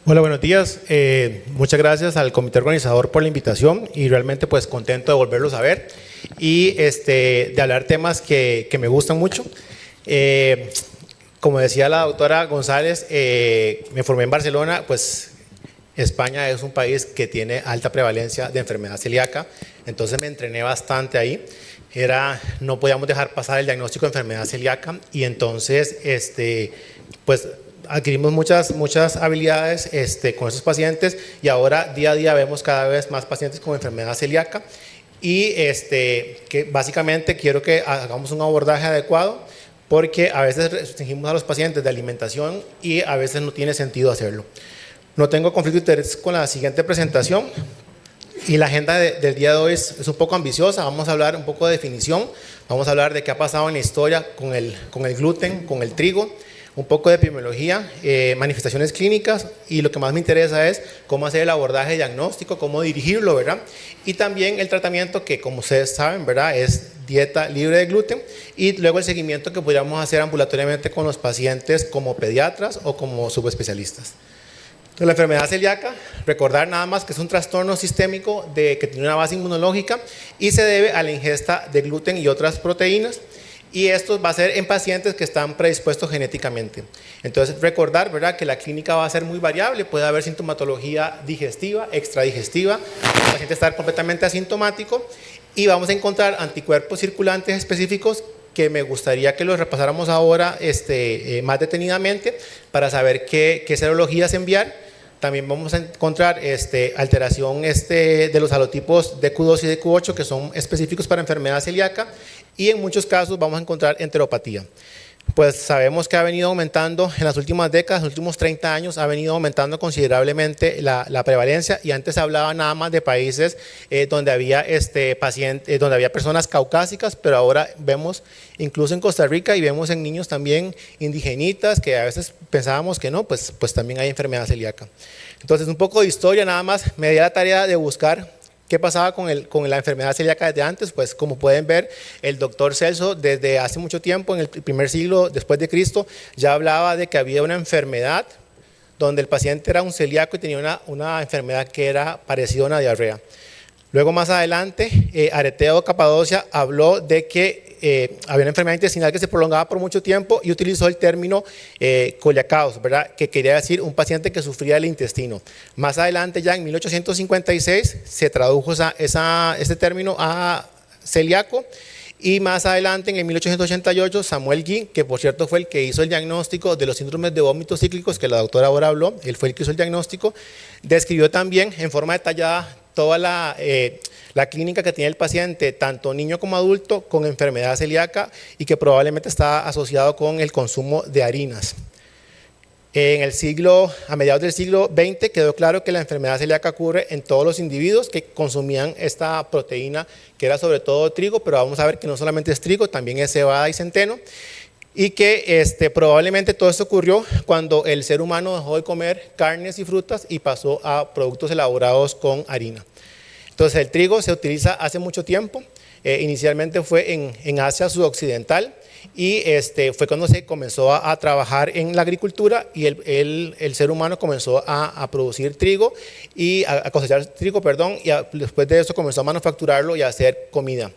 Hola, buenos días. Muchas gracias al comité organizador por la invitación y realmente pues contento de volverlos a ver y de hablar temas que me gustan mucho. Como decía la doctora González, me formé en Barcelona, pues España es un país que tiene alta prevalencia de enfermedad celíaca, entonces me entrené bastante ahí. No podíamos dejar pasar el diagnóstico de enfermedad celíaca y entonces pues adquirimos muchas habilidades con esos pacientes y ahora día a día vemos cada vez más pacientes con enfermedad celíaca y que básicamente quiero que hagamos un abordaje adecuado porque a veces restringimos a los pacientes de alimentación y a veces no tiene sentido hacerlo. No tengo conflicto de interés con la siguiente presentación y la agenda del día de hoy es un poco ambiciosa. Vamos a hablar un poco de definición, vamos a hablar de qué ha pasado en la historia con el gluten, con el trigo, un poco de epidemiología, manifestaciones clínicas y lo que más me interesa es cómo hacer el abordaje diagnóstico, cómo dirigirlo, ¿verdad? Y también el tratamiento que, como ustedes saben, ¿verdad? Es dieta libre de gluten y luego el seguimiento que podríamos hacer ambulatoriamente con los pacientes como pediatras o como subespecialistas. Entonces, la enfermedad celíaca, recordar nada más que es un trastorno sistémico que tiene una base inmunológica y se debe a la ingesta de gluten y otras proteínas. Y esto va a ser en pacientes que están predispuestos genéticamente. Entonces, recordar, ¿verdad?, que la clínica va a ser muy variable, puede haber sintomatología digestiva, extradigestiva, el paciente estar completamente asintomático y vamos a encontrar anticuerpos circulantes específicos que me gustaría que los repasáramos ahora más detenidamente para saber qué serologías enviar. También vamos a encontrar alteración de los halotipos DQ2 y DQ8 que son específicos para enfermedad celíaca y en muchos casos vamos a encontrar enteropatía. Pues sabemos que ha venido aumentando en las últimas décadas, en los últimos 30 años ha venido aumentando considerablemente la prevalencia y antes se hablaba nada más de países donde había donde había personas caucásicas, pero ahora vemos incluso en Costa Rica y vemos en niños también indigenitas que a veces pensábamos que no, pues también hay enfermedad celíaca. Entonces un poco de historia nada más, me di la tarea de buscar ¿qué pasaba con la enfermedad celíaca desde antes? Pues como pueden ver, el doctor Celso desde hace mucho tiempo, en el primer siglo después de Cristo, ya hablaba de que había una enfermedad donde el paciente era un celíaco y tenía una enfermedad que era parecida a una diarrea. Luego más adelante, Areteo Capadocia habló de que había una enfermedad intestinal que se prolongaba por mucho tiempo y utilizó el término coliacaos, ¿verdad?, que quería decir un paciente que sufría del intestino. Más adelante, ya en 1856, se tradujo este término a celíaco. Y más adelante, en el 1888, Samuel Guy, que por cierto fue el que hizo el diagnóstico de los síndromes de vómitos cíclicos, que la doctora ahora habló, él fue el que hizo el diagnóstico, describió también en forma detallada toda la clínica que tiene el paciente, tanto niño como adulto, con enfermedad celíaca y que probablemente está asociado con el consumo de harinas. A mediados del siglo XX quedó claro que la enfermedad celíaca ocurre en todos los individuos que consumían esta proteína, que era sobre todo trigo, pero vamos a ver que no solamente es trigo, también es cebada y centeno, y que probablemente todo esto ocurrió cuando el ser humano dejó de comer carnes y frutas y pasó a productos elaborados con harina. Entonces el trigo se utiliza hace mucho tiempo, inicialmente fue en Asia sudoccidental y fue cuando se comenzó a trabajar en la agricultura y el ser humano comenzó a producir trigo y a cosechar trigo, perdón, y después de eso comenzó a manufacturarlo y a hacer comida.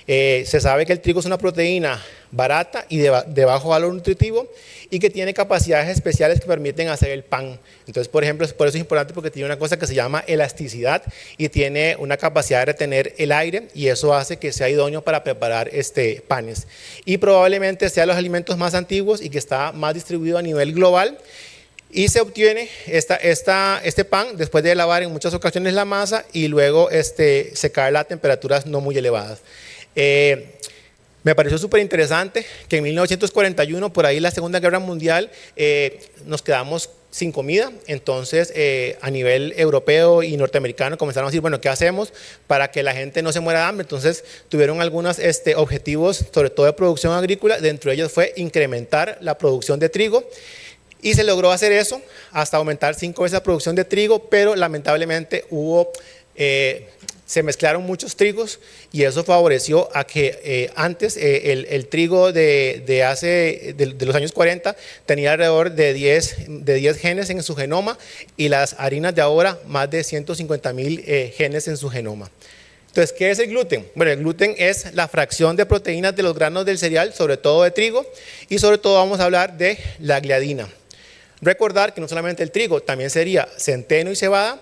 Se sabe que el trigo es una proteína barata y de bajo valor nutritivo y que tiene capacidades especiales que permiten hacer el pan. Entonces, por ejemplo, por eso es importante porque tiene una cosa que se llama elasticidad y tiene una capacidad de retener el aire y eso hace que sea idóneo para preparar panes. Y probablemente sea los alimentos más antiguos y que está más distribuido a nivel global. Y se obtiene este pan después de lavar en muchas ocasiones la masa y luego secarla a temperaturas no muy elevadas. Me pareció súper interesante que en 1941, por ahí la Segunda Guerra Mundial, nos quedamos sin comida, entonces a nivel europeo y norteamericano comenzaron a decir, bueno, ¿qué hacemos para que la gente no se muera de hambre? Entonces tuvieron algunos objetivos, sobre todo de producción agrícola, dentro de ellos fue incrementar la producción de trigo. Y se logró hacer eso hasta aumentar 5 veces la producción de trigo, pero lamentablemente hubo se mezclaron muchos trigos y eso favoreció a que antes el trigo de los años 40 tenía alrededor de 10 genes en su genoma y las harinas de ahora más de 150.000 genes en su genoma. Entonces, ¿qué es el gluten? Bueno, el gluten es la fracción de proteínas de los granos del cereal, sobre todo de trigo, y sobre todo vamos a hablar de la gliadina. Recordar que no solamente el trigo, también sería centeno y cebada,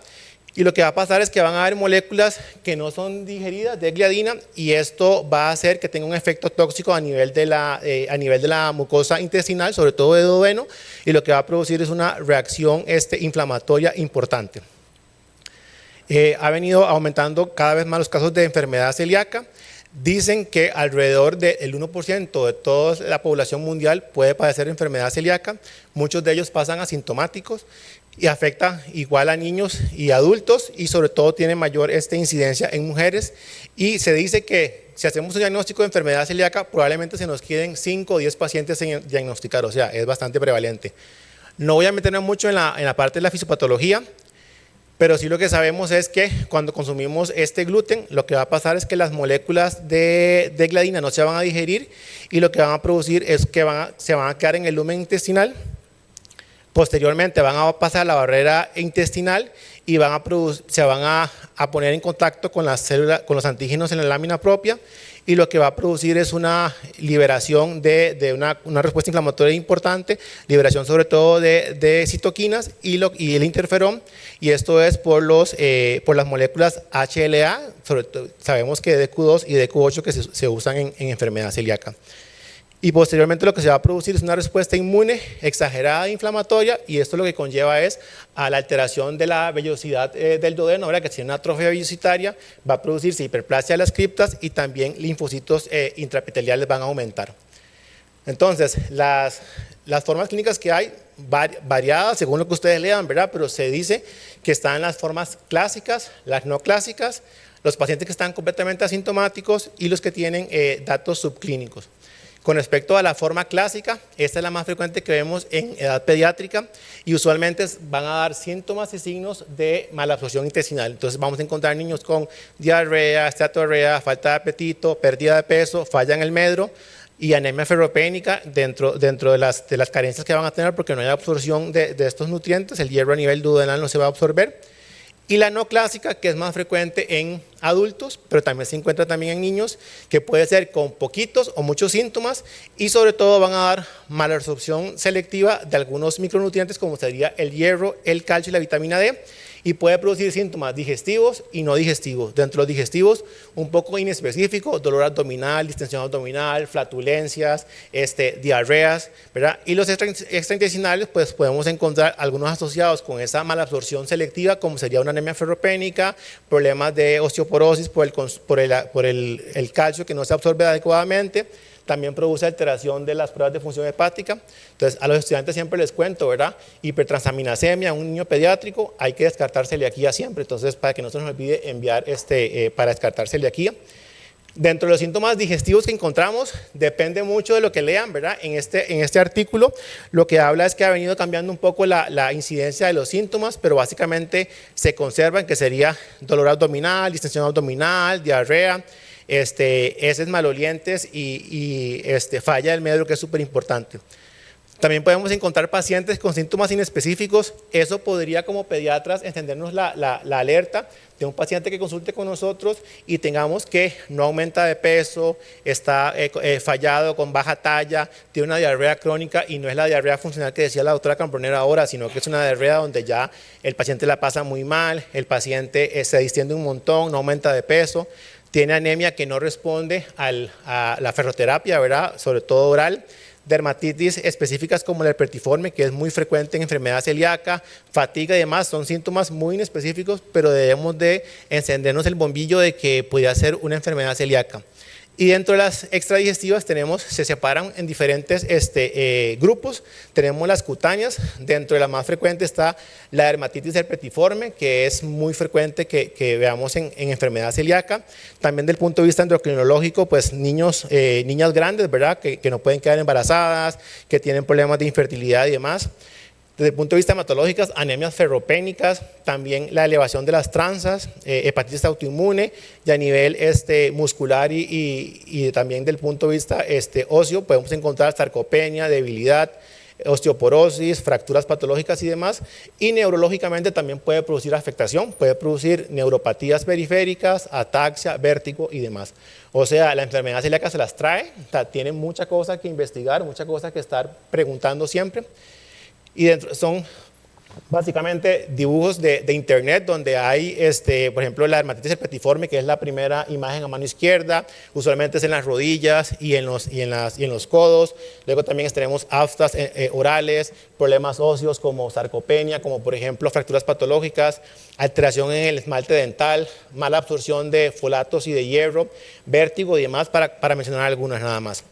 y lo que va a pasar es que van a haber moléculas que no son digeridas de gliadina y esto va a hacer que tenga un efecto tóxico a nivel de la mucosa intestinal, sobre todo de duodeno, y lo que va a producir es una reacción inflamatoria importante. Ha venido aumentando cada vez más los casos de enfermedad celíaca. Dicen que alrededor del 1% de toda la población mundial puede padecer enfermedad celíaca. Muchos de ellos pasan asintomáticos y afecta igual a niños y adultos y sobre todo tiene mayor incidencia en mujeres. Y se dice que si hacemos un diagnóstico de enfermedad celíaca probablemente se nos queden 5 o 10 pacientes en diagnosticar, o sea, es bastante prevalente. No voy a meterme mucho en la parte de la fisiopatología, pero sí lo que sabemos es que cuando consumimos este gluten, lo que va a pasar es que las moléculas de gliadina no se van a digerir y lo que van a producir es que se van a quedar en el lumen intestinal. Posteriormente van a pasar a la barrera intestinal y se van a poner en contacto con las células, con los antígenos en la lámina propia y lo que va a producir es una liberación de una respuesta inflamatoria importante, liberación sobre todo de citoquinas y el interferón, y esto es por las moléculas HLA, sobre todo, sabemos que DQ2 y DQ8 que se usan en enfermedad celíaca. Y posteriormente lo que se va a producir es una respuesta inmune exagerada e inflamatoria y esto lo que conlleva es a la alteración de la vellosidad del duodeno, ahora que tiene una atrofia vellocitaria, va a producirse hiperplasia de las criptas y también linfocitos intraepiteliales van a aumentar. Entonces, las formas clínicas que hay, variadas según lo que ustedes lean, ¿verdad? Pero se dice que están las formas clásicas, las no clásicas, los pacientes que están completamente asintomáticos y los que tienen datos subclínicos. Con respecto a la forma clásica, esta es la más frecuente que vemos en edad pediátrica y usualmente van a dar síntomas y signos de malabsorción intestinal. Entonces vamos a encontrar niños con diarrea, esteatorrea, falta de apetito, pérdida de peso, falla en el medro y anemia ferropénica dentro de las carencias que van a tener porque no hay absorción de estos nutrientes, el hierro a nivel duodenal no se va a absorber. Y la no clásica, que es más frecuente en adultos, pero también se encuentra también en niños, que puede ser con poquitos o muchos síntomas y sobre todo van a dar malabsorción selectiva de algunos micronutrientes como sería el hierro, el calcio y la vitamina D y puede producir síntomas digestivos y no digestivos. Dentro de los digestivos, un poco inespecífico, dolor abdominal, distensión abdominal, flatulencias, diarreas, ¿verdad? Y los extraintestinales, pues podemos encontrar algunos asociados con esa malabsorción selectiva, como sería una anemia ferropénica, problemas de osteoporosis por el calcio que no se absorbe adecuadamente. También produce alteración de las pruebas de función hepática. Entonces, a los estudiantes siempre les cuento, ¿verdad? Hipertransaminasemia, un niño pediátrico, hay que descartar celiaquía siempre. Entonces, para que no se nos olvide enviar para descartar celiaquía. Dentro de los síntomas digestivos que encontramos, depende mucho de lo que lean, ¿verdad? En este artículo, lo que habla es que ha venido cambiando un poco la incidencia de los síntomas, pero básicamente se conservan, que sería dolor abdominal, distensión abdominal, diarrea, heces malolientes y falla del medro, que es súper importante. También podemos encontrar pacientes con síntomas inespecíficos. Eso podría, como pediatras, encendernos la alerta de un paciente que consulte con nosotros y tengamos que no aumenta de peso, está fallado, con baja talla, tiene una diarrea crónica y no es la diarrea funcional que decía la doctora Cambronero ahora, sino que es una diarrea donde ya el paciente la pasa muy mal, el paciente se distiende un montón, no aumenta de peso, tiene anemia que no responde a la ferroterapia, ¿verdad? Sobre todo oral. Dermatitis específicas como el herpetiforme, que es muy frecuente en enfermedad celíaca, fatiga y demás, son síntomas muy inespecíficos, pero debemos de encendernos el bombillo de que podría ser una enfermedad celíaca. Y dentro de las extradigestivas se separan en diferentes grupos. Tenemos las cutáneas, dentro de la más frecuente está la dermatitis herpetiforme, que es muy frecuente que veamos en enfermedad celíaca. También del punto de vista endocrinológico, pues niñas grandes, ¿verdad? Que no pueden quedar embarazadas, que tienen problemas de infertilidad y demás. Desde el punto de vista hematológico, anemias ferropénicas, también la elevación de las transas, hepatitis autoinmune, y a nivel muscular y también del punto de vista óseo, podemos encontrar sarcopenia, debilidad, osteoporosis, fracturas patológicas y demás, y neurológicamente también puede producir afectación, puede producir neuropatías periféricas, ataxia, vértigo y demás. O sea, la enfermedad celíaca se las trae, o sea, tiene mucha cosa que investigar, mucha cosa que estar preguntando siempre, y dentro son básicamente dibujos de internet donde hay, por ejemplo, la dermatitis herpetiforme, que es la primera imagen a mano izquierda, usualmente es en las rodillas y en los codos. Luego también tenemos aftas orales, problemas óseos como sarcopenia, como por ejemplo fracturas patológicas, alteración en el esmalte dental, mala absorción de folatos y de hierro, vértigo y demás, para mencionar algunas nada más.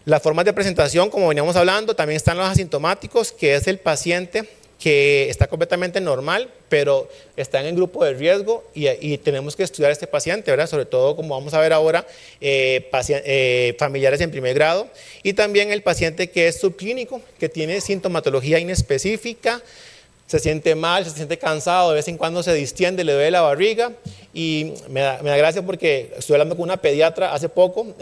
Las formas de presentación, como veníamos hablando, también están los asintomáticos, que es el paciente que está completamente normal, pero está en el grupo de riesgo y tenemos que estudiar a este paciente, ¿verdad? Sobre todo, como vamos a ver ahora, familiares en primer grado, y también el paciente que es subclínico, que tiene sintomatología inespecífica, se siente mal, se siente cansado, de vez en cuando se distiende, le duele la barriga, y me da gracia porque estuve hablando con una pediatra hace poco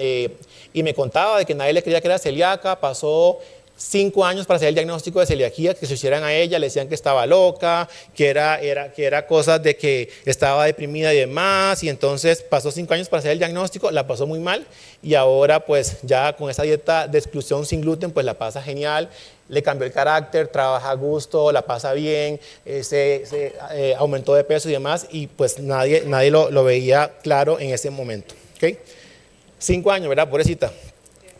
y me contaba de que nadie le creía que era celíaca, pasó 5 años para hacer el diagnóstico de celiaquía, que se hicieran a ella, le decían que estaba loca, que era cosas de que estaba deprimida y demás, y entonces pasó 5 años para hacer el diagnóstico, la pasó muy mal, y ahora pues ya con esa dieta de exclusión sin gluten, pues la pasa genial, le cambió el carácter, trabaja a gusto, la pasa bien, aumentó de peso y demás, y pues nadie lo veía claro en ese momento. ¿Okay? 5 años, ¿verdad? Pobrecita.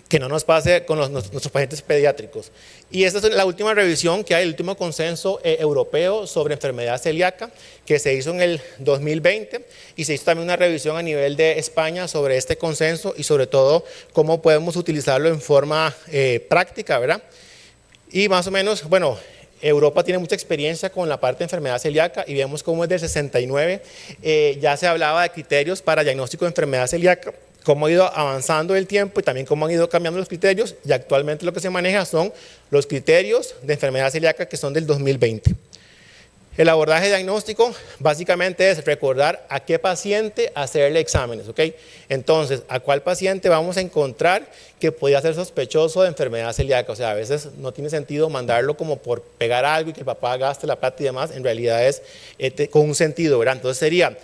Que no nos pase con nuestros pacientes pediátricos. Y esta es la última revisión que hay, el último consenso europeo sobre enfermedad celíaca, que se hizo en el 2020, y se hizo también una revisión a nivel de España sobre este consenso y sobre todo cómo podemos utilizarlo en forma práctica, ¿verdad? Y más o menos, bueno, Europa tiene mucha experiencia con la parte de enfermedad celíaca y vemos cómo desde el 69 ya se hablaba de criterios para diagnóstico de enfermedad celíaca, cómo ha ido avanzando el tiempo y también cómo han ido cambiando los criterios, y actualmente lo que se maneja son los criterios de enfermedad celíaca que son del 2020. El abordaje diagnóstico básicamente es recordar a qué paciente hacerle exámenes, ¿ok? Entonces, a cuál paciente vamos a encontrar que podría ser sospechoso de enfermedad celíaca. O sea, a veces no tiene sentido mandarlo como por pegar algo y que el papá gaste la plata y demás, en realidad es con un sentido, ¿verdad? Entonces sería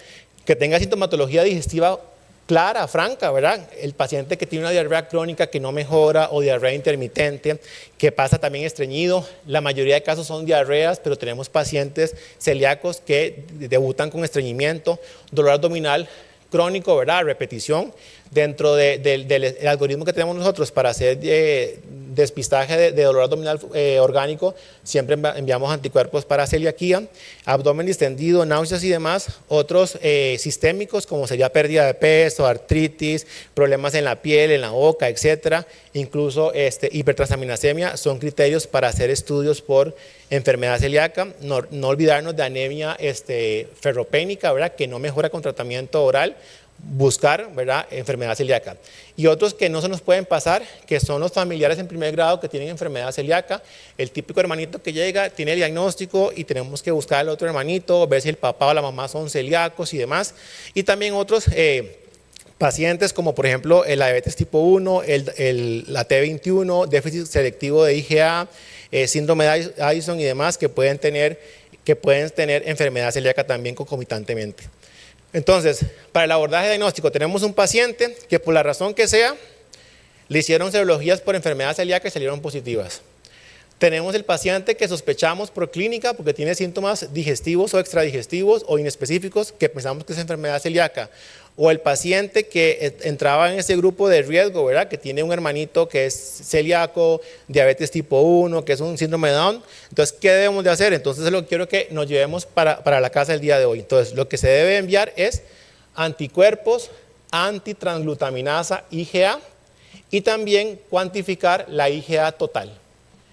que tenga sintomatología digestiva clara, franca, ¿verdad? El paciente que tiene una diarrea crónica que no mejora o diarrea intermitente, que pasa también estreñido. La mayoría de casos son diarreas, pero tenemos pacientes celíacos que debutan con estreñimiento, dolor abdominal crónico, ¿verdad? Repetición. Dentro del algoritmo que tenemos nosotros para hacer despistaje de dolor abdominal orgánico, siempre enviamos anticuerpos para celiaquía, abdomen distendido, náuseas y demás. Otros sistémicos, como sería pérdida de peso, artritis, problemas en la piel, en la boca, etcétera. Incluso hipertransaminasemia son criterios para hacer estudios por enfermedad celíaca. No olvidarnos de anemia ferropénica, ¿verdad? Que no mejora con tratamiento oral. Buscar, ¿verdad?, enfermedad celíaca. Y otros que no se nos pueden pasar, que son los familiares en primer grado que tienen enfermedad celíaca. El típico hermanito que llega, tiene el diagnóstico y tenemos que buscar al otro hermanito, ver si el papá o la mamá son celíacos y demás. Y también otros pacientes como por ejemplo la diabetes tipo 1, la T21, déficit selectivo de IgA, síndrome de Addison y demás, que pueden tener enfermedad celíaca también concomitantemente. Entonces, para el abordaje diagnóstico tenemos un paciente que por la razón que sea, le hicieron serologías por enfermedad celíaca y salieron positivas. Tenemos el paciente que sospechamos por clínica porque tiene síntomas digestivos o extradigestivos o inespecíficos que pensamos que es enfermedad celíaca. O el paciente que entraba en ese grupo de riesgo, ¿verdad? Que tiene un hermanito que es celíaco, diabetes tipo 1, que es un síndrome de Down. Entonces, ¿qué debemos de hacer? Entonces, es lo que quiero que nos llevemos para la casa el día de hoy. Entonces, lo que se debe enviar es anticuerpos antitransglutaminasa IgA y también cuantificar la IgA total.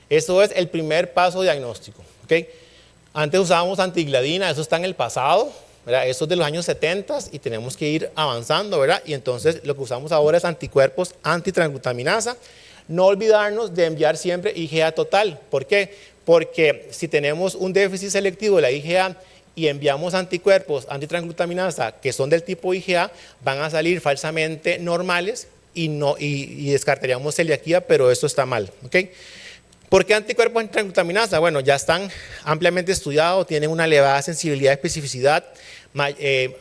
Eso es el primer paso diagnóstico, ¿okay? Antes usábamos antigladina, eso está en el pasado, ¿verdad? Eso es de los años 70 y tenemos que ir avanzando, ¿verdad? Y entonces lo que usamos ahora es anticuerpos antitransglutaminasa. No olvidarnos de enviar siempre IgA total. ¿Por qué? porque si tenemos un déficit selectivo de la IgA y enviamos anticuerpos antitransglutaminasa que son del tipo IgA, van a salir falsamente normales y descartaríamos celiaquía, pero esto está mal, ¿ok? ¿Por qué anticuerpos antitransglutaminasa? Bueno, ya están ampliamente estudiados, tienen una elevada sensibilidad y especificidad,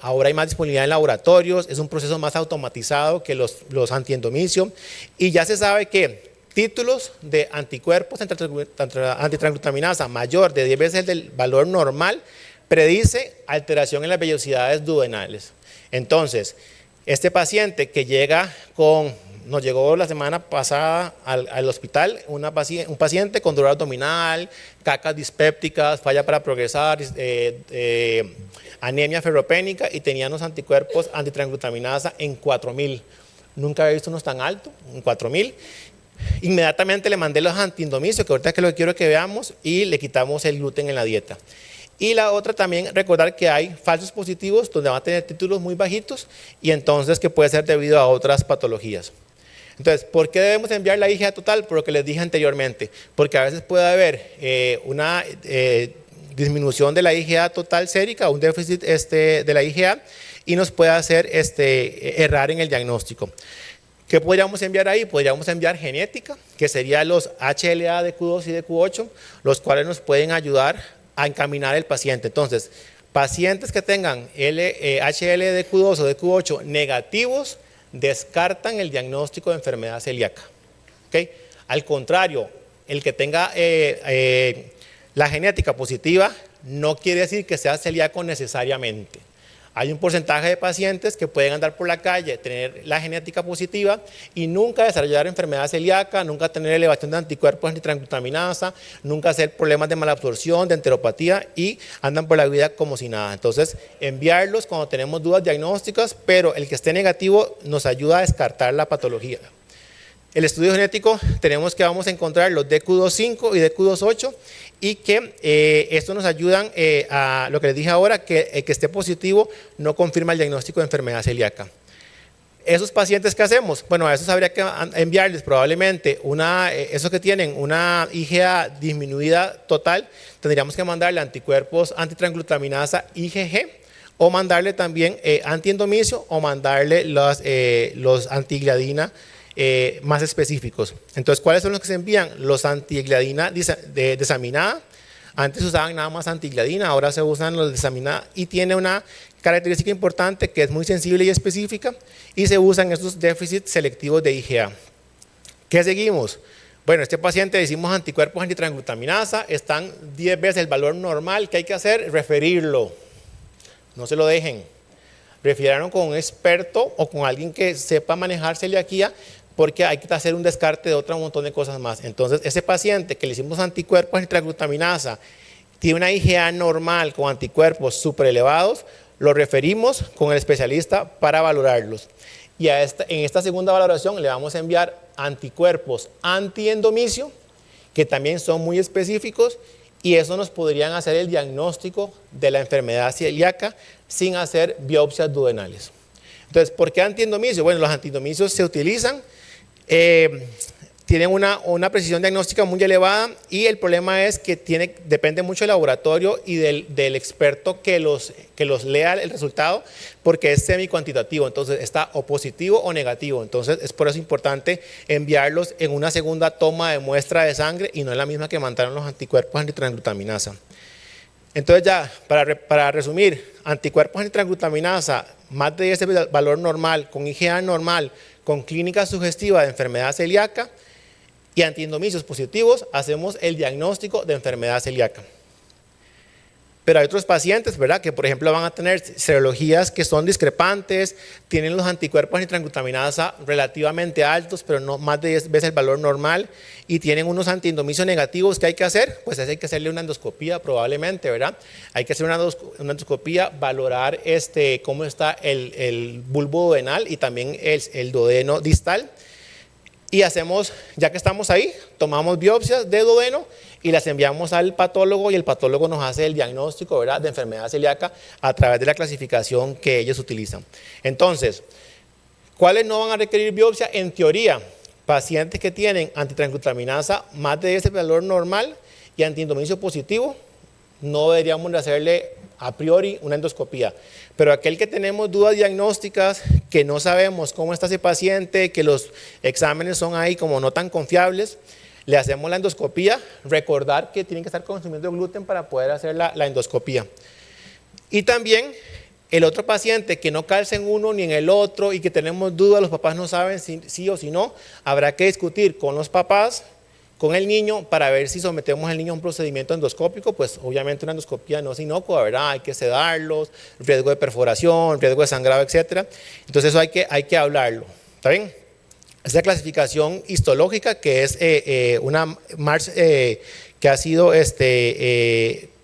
ahora hay más disponibilidad en laboratorios, es un proceso más automatizado que los antiendomisio, y ya se sabe que títulos de anticuerpos antitransglutaminasa mayor de 10 veces el valor normal predice alteración en las vellosidades duodenales. Entonces, este paciente que nos llegó la semana pasada al hospital, un paciente con dolor abdominal, cacas dispépticas, falla para progresar, anemia ferropénica, y tenía unos anticuerpos antitransglutaminasa en 4000. Nunca había visto unos tan altos, en 4000. Inmediatamente le mandé los antiindomicios, que ahorita es lo que quiero que veamos, y le quitamos el gluten en la dieta. Y la otra también, recordar que hay falsos positivos donde van a tener títulos muy bajitos y entonces que puede ser debido a otras patologías. Entonces, ¿por qué debemos enviar la IgA total? Por lo que les dije anteriormente, porque a veces puede haber una disminución de la IgA total sérica, un déficit de la IgA, y nos puede hacer errar en el diagnóstico. ¿Qué podríamos enviar ahí? Podríamos enviar genética, que serían los HLA de Q2 y de Q8, los cuales nos pueden ayudar a encaminar el paciente. Entonces, pacientes que tengan HL de Q2 o de Q8 negativos descartan el diagnóstico de enfermedad celíaca. ¿Okay? Al contrario, el que tenga la genética positiva no quiere decir que sea celíaco necesariamente. Hay un porcentaje de pacientes que pueden andar por la calle, tener la genética positiva y nunca desarrollar enfermedad celíaca, nunca tener elevación de anticuerpos antitransglutaminasa, nunca hacer problemas de malabsorción, de enteropatía, y andan por la vida como si nada. Entonces, enviarlos cuando tenemos dudas diagnósticas, pero el que esté negativo nos ayuda a descartar la patología. El estudio genético tenemos que vamos a encontrar los DQ25 y DQ28 y que esto nos ayudan a lo que les dije ahora, que el que esté positivo no confirma el diagnóstico de enfermedad celíaca. Esos pacientes, ¿qué hacemos? Bueno, a esos habría que enviarles probablemente esos que tienen una IgA disminuida total, tendríamos que mandarle anticuerpos antitransglutaminasa IgG, o mandarle también antiendomicio, o mandarle los antigliadina más específicos. Entonces, ¿cuáles son los que se envían? Los antigliadina desaminada. Antes usaban nada más antigliadina, ahora se usan los desaminada, y tiene una característica importante que es muy sensible y específica, y se usan estos déficits selectivos de IgA. ¿Qué seguimos? Bueno, este paciente decimos anticuerpos antitransglutaminasa, están 10 veces el valor normal. ¿Qué hay que hacer? Referirlo. No se lo dejen. Refirieron con un experto o con alguien que sepa manejar celiaquía, porque hay que hacer un descarte de otro montón de cosas más. Entonces, ese paciente que le hicimos anticuerpos antitransglutaminasa tiene una IgA normal con anticuerpos súper elevados, lo referimos con el especialista para valorarlos. Y en esta segunda valoración le vamos a enviar anticuerpos antiendomicio, que también son muy específicos, y eso nos podrían hacer el diagnóstico de la enfermedad celíaca sin hacer biopsias duodenales. Entonces, ¿por qué antiendomicio? Bueno, los antiendomicios se utilizan, tienen una precisión diagnóstica muy elevada, y el problema es que depende mucho del laboratorio y del experto que los lea el resultado, porque es semi-cuantitativo, entonces está o positivo o negativo. Entonces, es por eso importante enviarlos en una segunda toma de muestra de sangre y no en la misma que mandaron los anticuerpos antitransglutaminasa. Entonces, ya, para resumir, anticuerpos antitransglutaminasa más de ese valor normal, con IgA normal, con clínica sugestiva de enfermedad celíaca, y antiendomicios positivos, hacemos el diagnóstico de enfermedad celíaca. Pero hay otros pacientes, ¿verdad?, que por ejemplo van a tener serologías que son discrepantes, tienen los anticuerpos antitransglutaminasa relativamente altos, pero no más de 10 veces el valor normal, y tienen unos antiendomicios negativos. ¿Qué hay que hacer? Pues hay que hacerle una endoscopía probablemente, ¿verdad? Hay que hacer una endoscopía, valorar cómo está el bulbo duodenal y también el duodeno distal. Y hacemos, ya que estamos ahí, tomamos biopsias de duodeno y las enviamos al patólogo, y el patólogo nos hace el diagnóstico, ¿verdad?, de enfermedad celíaca a través de la clasificación que ellos utilizan. Entonces, ¿cuáles no van a requerir biopsia? En teoría, pacientes que tienen antitransglutaminasa más de ese valor normal y antiendometriosis positivo, no deberíamos de hacerle a priori una endoscopía. Pero aquel que tenemos dudas diagnósticas, que no sabemos cómo está ese paciente, que los exámenes son ahí como no tan confiables, le hacemos la endoscopía. Recordar que tienen que estar consumiendo gluten para poder hacer la endoscopía. Y también el otro paciente que no calza en uno ni en el otro y que tenemos dudas, los papás no saben si sí o si no, habrá que discutir con los papás, con el niño, para ver si sometemos al niño a un procedimiento endoscópico. Pues obviamente una endoscopía no es inocua, ¿verdad? Hay que sedarlos, riesgo de perforación, riesgo de sangrado, etc. Entonces eso hay que hablarlo, ¿está bien? Esta clasificación histológica, que es una March que ha sido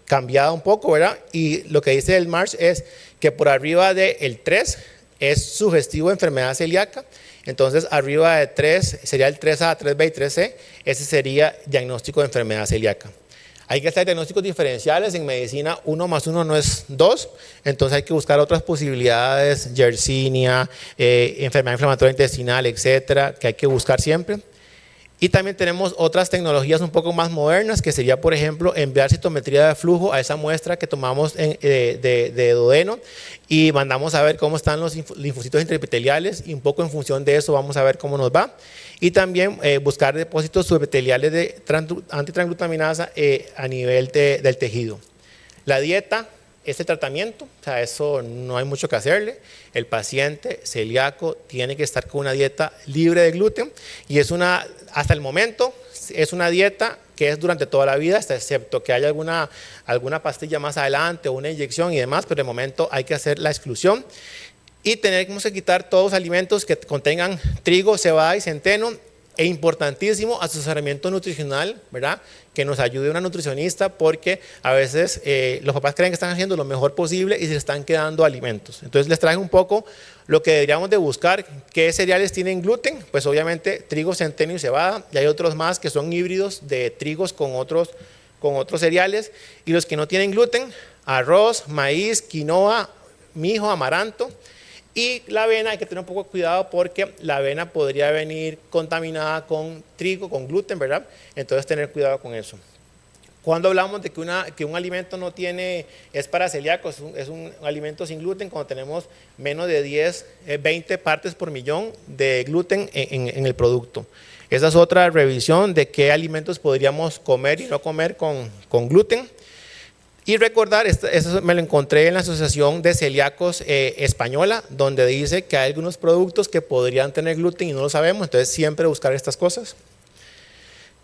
cambiada un poco, ¿verdad? Y lo que dice el March es que por arriba del 3 es sugestivo de enfermedad celíaca. Entonces, arriba de 3 sería el 3A, 3B y 3C, ese sería diagnóstico de enfermedad celíaca. Hay que hacer diagnósticos diferenciales, en medicina 1 más 1 no es 2, entonces hay que buscar otras posibilidades, Yersinia, enfermedad inflamatoria intestinal, etcétera, que hay que buscar siempre. Y también tenemos otras tecnologías un poco más modernas, que sería, por ejemplo, enviar citometría de flujo a esa muestra que tomamos de duodeno y mandamos a ver cómo están los linfocitos intraepiteliales, y un poco en función de eso vamos a ver cómo nos va. Y también buscar depósitos subepiteliales de antitransglutaminasa a nivel del tejido. La dieta es el tratamiento, o sea, eso no hay mucho que hacerle. El paciente celíaco tiene que estar con una dieta libre de gluten, y es hasta el momento, es una dieta que es durante toda la vida, hasta excepto que haya alguna pastilla más adelante o una inyección y demás, pero de momento hay que hacer la exclusión. Y tenemos que quitar todos los alimentos que contengan trigo, cebada y centeno, e importantísimo, asesoramiento nutricional, ¿verdad? Que nos ayude una nutricionista, porque a veces los papás creen que están haciendo lo mejor posible y se están quedando alimentos. Entonces les traje un poco lo que deberíamos de buscar. ¿Qué cereales tienen gluten? Pues obviamente trigo, centeno y cebada, y hay otros más que son híbridos de trigos con otros cereales. Y los que no tienen gluten, arroz, maíz, quinoa, mijo, amaranto. Y la avena hay que tener un poco de cuidado, porque la avena podría venir contaminada con trigo, con gluten, ¿verdad? Entonces tener cuidado con eso. Cuando hablamos de que un alimento no es para celíacos, es un alimento sin gluten, cuando tenemos menos de 20 partes por millón de gluten en el producto. Esa es otra revisión de qué alimentos podríamos comer y no comer con gluten. Y recordar, eso me lo encontré en la Asociación de Celíacos Española, donde dice que hay algunos productos que podrían tener gluten y no lo sabemos, entonces siempre buscar estas cosas.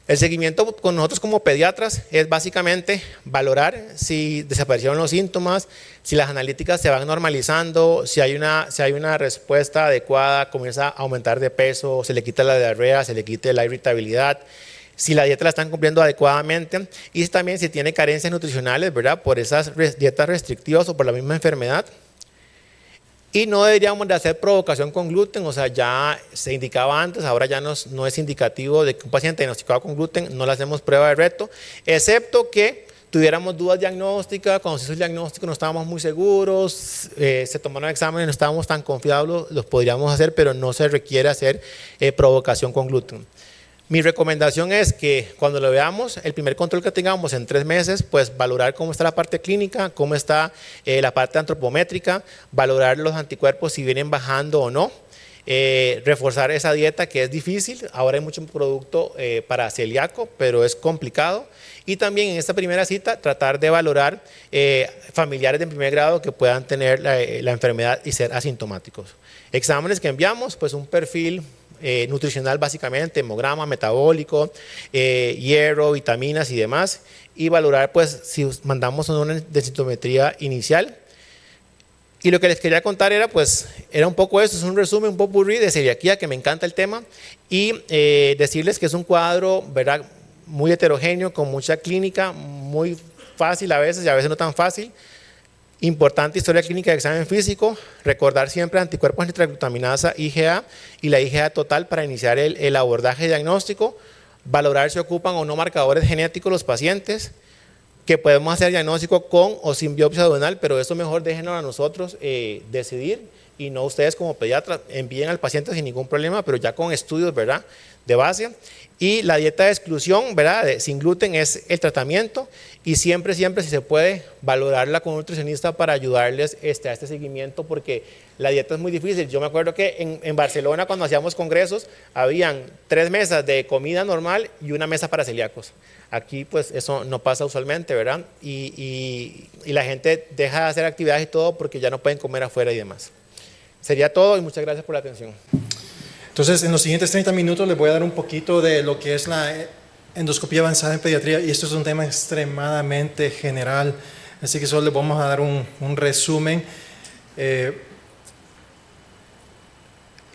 El seguimiento con nosotros como pediatras es básicamente valorar si desaparecieron los síntomas, si las analíticas se van normalizando, si hay una respuesta adecuada, comienza a aumentar de peso, se le quita la diarrea, se le quita la irritabilidad, si la dieta la están cumpliendo adecuadamente, y también si tiene carencias nutricionales, ¿verdad? Por esas dietas restrictivas o por la misma enfermedad. Y no deberíamos de hacer provocación con gluten, o sea, ya se indicaba antes, ahora ya no es indicativo de que un paciente diagnosticado con gluten no le hacemos prueba de reto, excepto que tuviéramos dudas diagnósticas. Cuando se hizo el diagnóstico no estábamos muy seguros, se tomaron exámenes, no estábamos tan confiados, los podríamos hacer, pero no se requiere hacer provocación con gluten. Mi recomendación es que cuando lo veamos, el primer control que tengamos en 3 meses, pues valorar cómo está la parte clínica, cómo está la parte antropométrica, valorar los anticuerpos si vienen bajando o no, reforzar esa dieta que es difícil. Ahora hay mucho producto para celíaco, pero es complicado. Y también en esta primera cita tratar de valorar familiares de primer grado que puedan tener la enfermedad y ser asintomáticos. Exámenes que enviamos, pues un perfil nutricional básicamente, hemograma, metabólico, hierro, vitaminas y demás, y valorar pues si mandamos una densitometría inicial. Y lo que les quería contar era un poco eso, es un resumen, un popurrí de celiaquía, que me encanta el tema, y decirles que es un cuadro, ¿verdad?, muy heterogéneo, con mucha clínica, muy fácil a veces y a veces no tan fácil. Importante historia clínica de examen físico, recordar siempre anticuerpos antitransglutaminasa IgA y la IgA total para iniciar el abordaje diagnóstico, valorar si ocupan o no marcadores genéticos los pacientes, que podemos hacer diagnóstico con o sin biopsia duodenal, pero eso mejor déjenos a nosotros decidir. y no ustedes como pediatras. Envíen al paciente sin ningún problema, pero ya con estudios, ¿verdad?, de base. Y la dieta de exclusión, ¿verdad?, sin gluten es el tratamiento, y siempre, si se puede, valorarla con un nutricionista para ayudarles a este seguimiento, porque la dieta es muy difícil. Yo me acuerdo que en Barcelona, cuando hacíamos congresos, habían 3 mesas de comida normal y una mesa para celíacos. Aquí pues eso no pasa usualmente, ¿verdad? Y la gente deja de hacer actividades y todo porque ya no pueden comer afuera y demás. Sería todo y muchas gracias por la atención. Entonces, en los siguientes 30 minutos les voy a dar un poquito de lo que es la endoscopía avanzada en pediatría, y esto es un tema extremadamente general, así que solo les vamos a dar un resumen.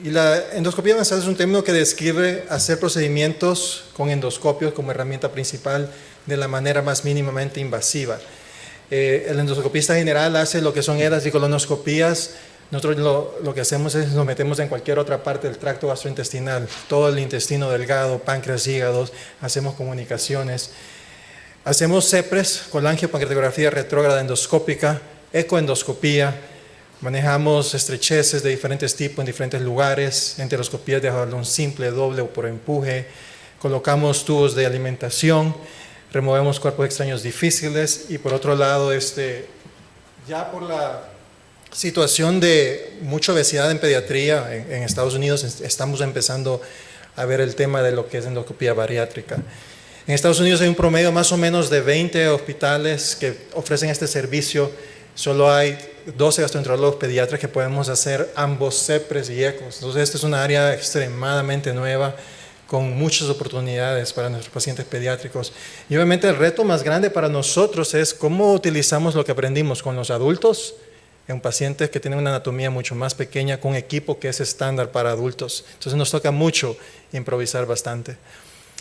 Y la endoscopía avanzada es un término que describe hacer procedimientos con endoscopio como herramienta principal de la manera más mínimamente invasiva. El endoscopista general hace lo que son EDAs y colonoscopías. Nosotros lo que hacemos es nos metemos en cualquier otra parte del tracto gastrointestinal, todo el intestino delgado, páncreas, hígados, hacemos comunicaciones. Hacemos CEPRES, colangiopancreatografía retrógrada endoscópica, ecoendoscopía, manejamos estrecheces de diferentes tipos en diferentes lugares, enteroscopías de jalón simple, doble o por empuje, colocamos tubos de alimentación, removemos cuerpos extraños difíciles, y por otro lado, ya por la situación de mucha obesidad en pediatría en Estados Unidos, estamos empezando a ver el tema de lo que es endoscopía bariátrica. En Estados Unidos hay un promedio más o menos de 20 hospitales que ofrecen este servicio. Solo hay 12 gastroenterólogos pediatras que podemos hacer ambos CEPRES y ECOS. Entonces, esta es una área extremadamente nueva, con muchas oportunidades para nuestros pacientes pediátricos. Y obviamente el reto más grande para nosotros es cómo utilizamos lo que aprendimos con los adultos en pacientes que tienen una anatomía mucho más pequeña, con equipo que es estándar para adultos. Entonces nos toca mucho improvisar bastante.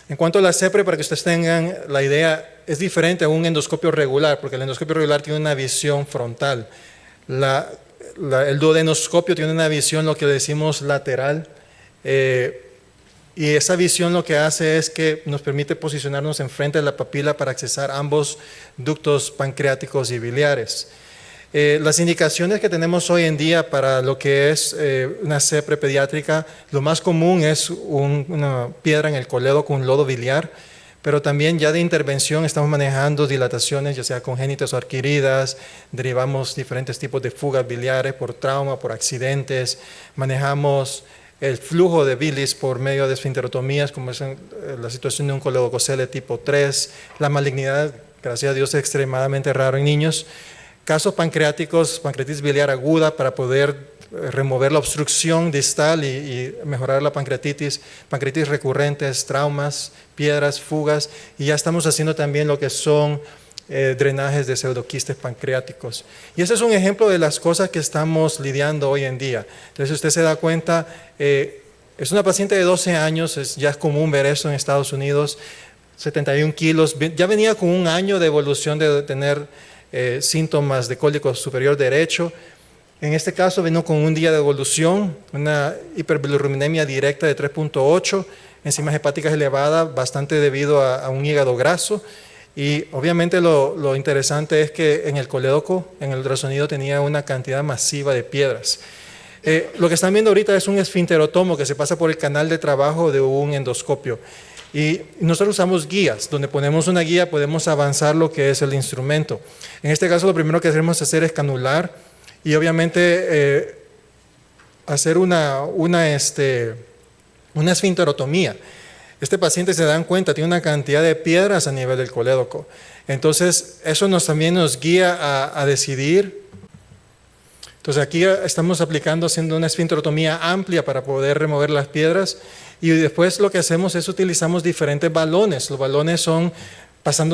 En cuanto a la CEPRE, para que ustedes tengan la idea, es diferente a un endoscopio regular, porque el endoscopio regular tiene una visión frontal. El duodenoscopio tiene una visión, lo que decimos, lateral, y esa visión lo que hace es que nos permite posicionarnos enfrente de la papila para accesar ambos ductos pancreáticos y biliares. Las indicaciones que tenemos hoy en día para lo que es una CEPRE pediátrica, lo más común es una piedra en el colédoco con un lodo biliar, pero también ya de intervención estamos manejando dilataciones, ya sea congénitas o adquiridas, derivamos diferentes tipos de fugas biliares por trauma, por accidentes, manejamos el flujo de bilis por medio de esfinterotomías, como es la situación de un coledococele tipo 3, la malignidad, gracias a Dios, es extremadamente raro en niños. Casos pancreáticos, pancreatitis biliar aguda para poder remover la obstrucción distal y mejorar la pancreatitis recurrentes, traumas, piedras, fugas, y ya estamos haciendo también lo que son drenajes de pseudoquistes pancreáticos. Y ese es un ejemplo de las cosas que estamos lidiando hoy en día. Entonces usted se da cuenta, es una paciente de 12 años, ya es común ver eso en Estados Unidos, 71 kilos, ya venía con un año de evolución de tener síntomas de cólico superior derecho. En este caso vino con un día de evolución, una hiperbilirubinemia directa de 3.8, enzimas hepáticas elevadas, bastante debido a un hígado graso, y obviamente lo interesante es que en el colédoco, en el ultrasonido, tenía una cantidad masiva de piedras. Lo que están viendo ahorita es un esfinterotomo que se pasa por el canal de trabajo de un endoscopio. Y nosotros usamos guías, donde ponemos una guía podemos avanzar lo que es el instrumento. En este caso lo primero que queremos hacer es canular y obviamente hacer una esfinterotomía. Este paciente, se dan cuenta, tiene una cantidad de piedras a nivel del colédoco. Entonces eso también nos guía a decidir. Entonces aquí estamos haciendo una esfinterotomía amplia para poder remover las piedras, y después lo que hacemos es utilizamos diferentes balones. Los balones son,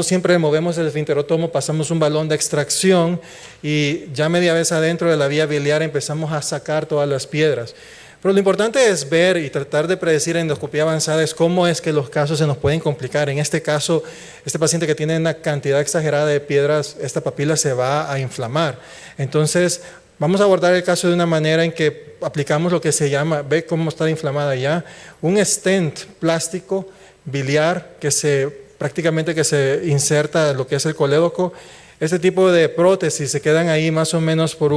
siempre removemos el esfinterotomo, pasamos un balón de extracción y ya media vez adentro de la vía biliar empezamos a sacar todas las piedras. Pero lo importante es ver y tratar de predecir en endoscopía avanzada es cómo es que los casos se nos pueden complicar. En este caso, este paciente que tiene una cantidad exagerada de piedras, esta papila se va a inflamar. Entonces, vamos a abordar el caso de una manera en que aplicamos lo que se llama, ve cómo está inflamada ya, un stent plástico biliar prácticamente se inserta en lo que es el colédoco. Este tipo de prótesis se quedan ahí más o menos por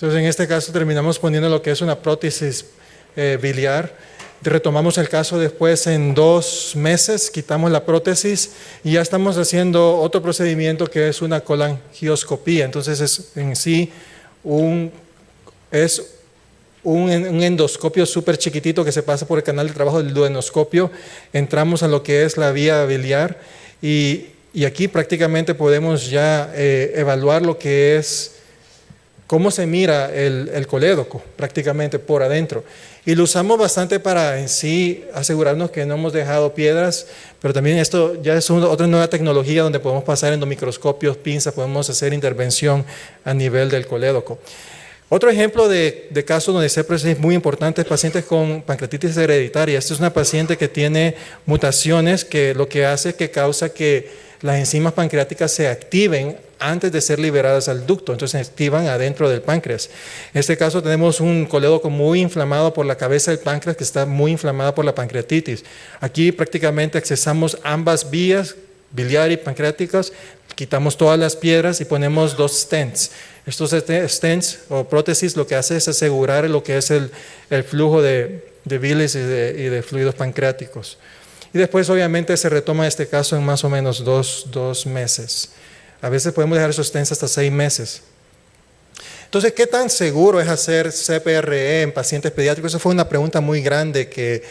Entonces, en este caso terminamos poniendo lo que es una prótesis biliar. Retomamos el caso después en 2 meses, quitamos la prótesis y ya estamos haciendo otro procedimiento que es una colangioscopía. Entonces, es en sí un endoscopio súper chiquitito que se pasa por el canal de trabajo del duodenoscopio. Entramos a lo que es la vía biliar y aquí prácticamente podemos ya evaluar lo que es cómo se mira el colédoco prácticamente por adentro. Y lo usamos bastante para en sí asegurarnos que no hemos dejado piedras, pero también esto ya es otra nueva tecnología donde podemos pasar endomicroscopios, pinzas, podemos hacer intervención a nivel del colédoco. Otro ejemplo de caso donde CEPRES es muy importante es pacientes con pancreatitis hereditaria. Esta es una paciente que tiene mutaciones que lo que hace es que causa que las enzimas pancreáticas se activen antes de ser liberadas al ducto, entonces se activan adentro del páncreas. En este caso tenemos un colédoco muy inflamado por la cabeza del páncreas que está muy inflamada por la pancreatitis. Aquí prácticamente accesamos ambas vías, biliar y pancreáticas, quitamos todas las piedras y ponemos 2 stents. Estos stents o prótesis lo que hace es asegurar lo que es el flujo de bilis y de fluidos pancreáticos. Y después obviamente se retoma este caso en más o menos 2 meses. A veces podemos dejar esos stents hasta 6 meses. Entonces, ¿qué tan seguro es hacer CPRE en pacientes pediátricos? Esa fue una pregunta muy grande que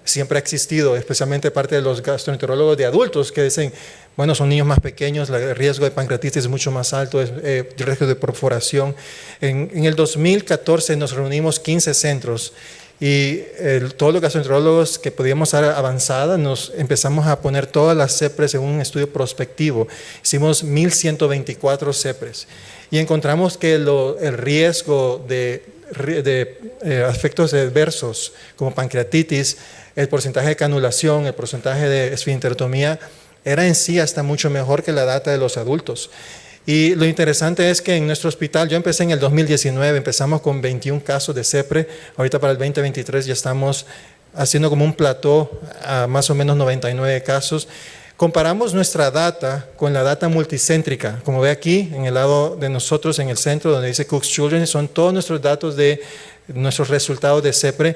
siempre ha existido, especialmente de parte de los gastroenterólogos de adultos que dicen, bueno, son niños más pequeños, el riesgo de pancreatitis es mucho más alto, el riesgo de perforación. En el 2014 nos reunimos 15 centros y todos los gastroenterólogos que podíamos dar avanzada, nos empezamos a poner todas las CEPRES en un estudio prospectivo. Hicimos 1,124 CEPRES y encontramos que el riesgo de efectos adversos como pancreatitis, el porcentaje de canulación, el porcentaje de esfinterotomía, era en sí hasta mucho mejor que la data de los adultos. Y lo interesante es que en nuestro hospital, yo empecé en el 2019, empezamos con 21 casos de CEPRE, ahorita para el 2023 ya estamos haciendo como un plató a más o menos 99 casos. Comparamos nuestra data con la data multicéntrica, como ve aquí en el lado de nosotros en el centro donde dice Cook's Children, son todos nuestros datos de nuestros resultados de CEPRE